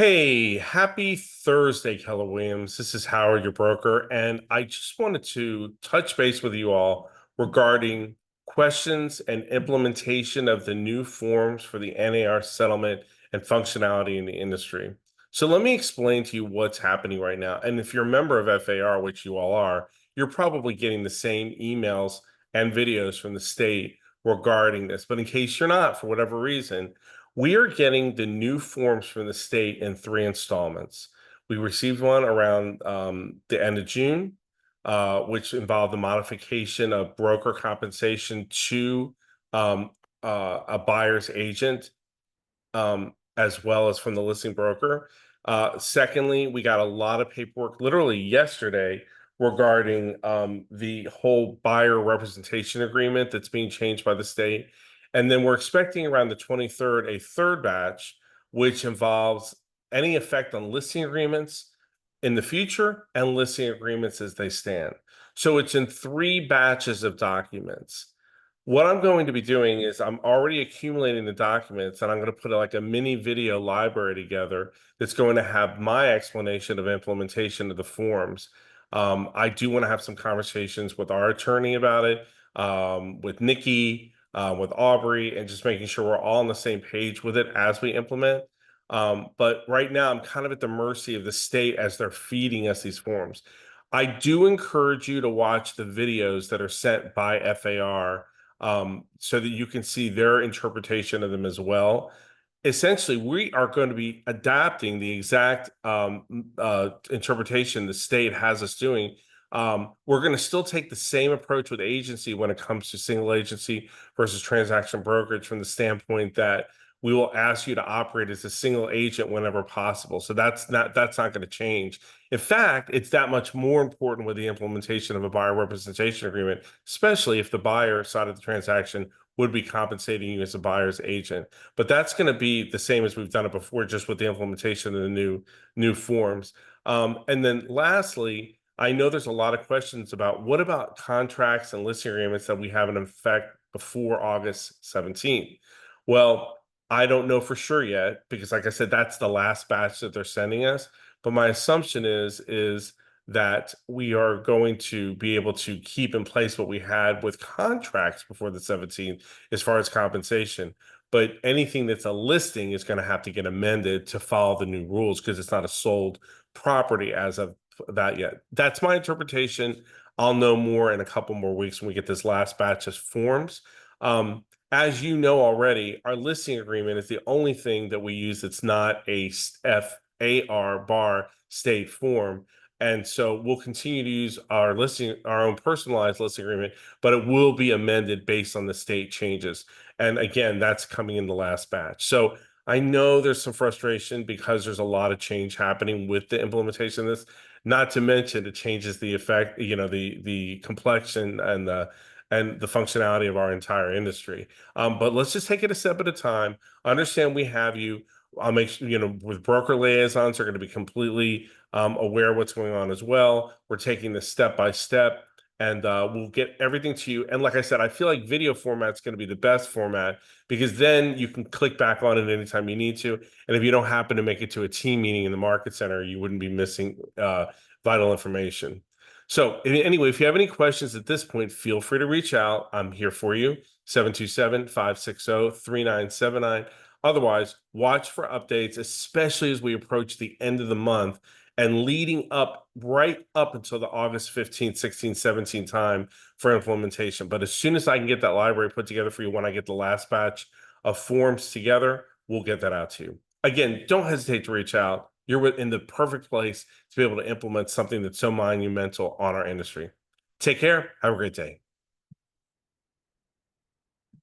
Hey, happy Thursday, Keller Williams. This is Howard, your broker, and I just wanted to touch base with you all regarding questions and implementation of the new forms for the NAR settlement and functionality in the industry. So let me explain to you what's happening right now. And if you're a member of FAR, which you all are, you're probably getting the same emails and videos from the state regarding this. But in case you're not, for whatever reason, we are getting the new forms from the state in three installments. We received one around the end of June, which involved the modification of broker compensation to um, a buyer's agent, as well as from the listing broker. Secondly, we got a lot of paperwork literally yesterday regarding the whole buyer representation agreement that's being changed by the state. And then we're expecting around the 23rd a third batch, which involves any effect on listing agreements in the future and listing agreements as they stand. So it's in three batches of documents. What I'm going to be doing is I'm already accumulating the documents and I'm going to put like a mini video library together that's going to have my explanation of implementation of the forms. I do want to have some conversations with our attorney about it, with Nikki, with Aubrey, and just making sure we're all on the same page with it as we implement. But right now, I'm kind of at the mercy of the state as they're feeding us these forms. I do encourage you to watch the videos that are sent by FAR, so that you can see their interpretation of them as well. Essentially, we are going to be adapting the exact interpretation the state has us doing. We're going to still take the same approach with agency when it comes to single agency versus transaction brokerage, from the standpoint that we will ask you to operate as a single agent whenever possible. So that's not going to change. In fact, it's that much more important with the implementation of a buyer representation agreement, especially if the buyer side of the transaction would be compensating you as a buyer's agent. But that's going to be the same as we've done it before, just with the implementation of the new forms. And then lastly, I know there's a lot of questions about what about contracts and listing agreements that we have in effect before August 17th. Well, I don't know for sure yet because, like I said, that's the last batch that they're sending us. But my assumption is that we are going to be able to keep in place what we had with contracts before the 17th as far as compensation. But anything that's a listing is going to have to get amended to follow the new rules because it's not a sold property as of that yet. That's my interpretation. I'll know more in a couple more weeks when we get this last batch of forms. As you know already, our listing agreement is the only thing that we use that's not a FAR bar state form. And so we'll continue to use our own personalized listing agreement, but it will be amended based on the state changes. And again, that's coming in the last batch. So I know there's some frustration because there's a lot of change happening with the implementation of this. Not to mention it changes the effect, the complexion and the functionality of our entire industry. But let's just take it a step at a time. Understand we have you. I'll make sure, with broker liaisons are going to be completely aware of what's going on as well. We're taking this step by step, and we'll get everything to you. And like I said, I feel like video format is going to be the best format because then you can click back on it anytime you need to. And if you don't happen to make it to a team meeting in the market center, you wouldn't be missing vital information. So anyway, if you have any questions at this point, feel free to reach out. I'm here for you, 727-560-3979. Otherwise, watch for updates, especially as we approach the end of the month and leading up right up until the August 15th, 16th, 17th time for implementation. But as soon as I can get that library put together for you, when I get the last batch of forms together, we'll get that out to you. Again, don't hesitate to reach out. You're in the perfect place to be able to implement something that's so monumental on our industry. Take care. Have a great day.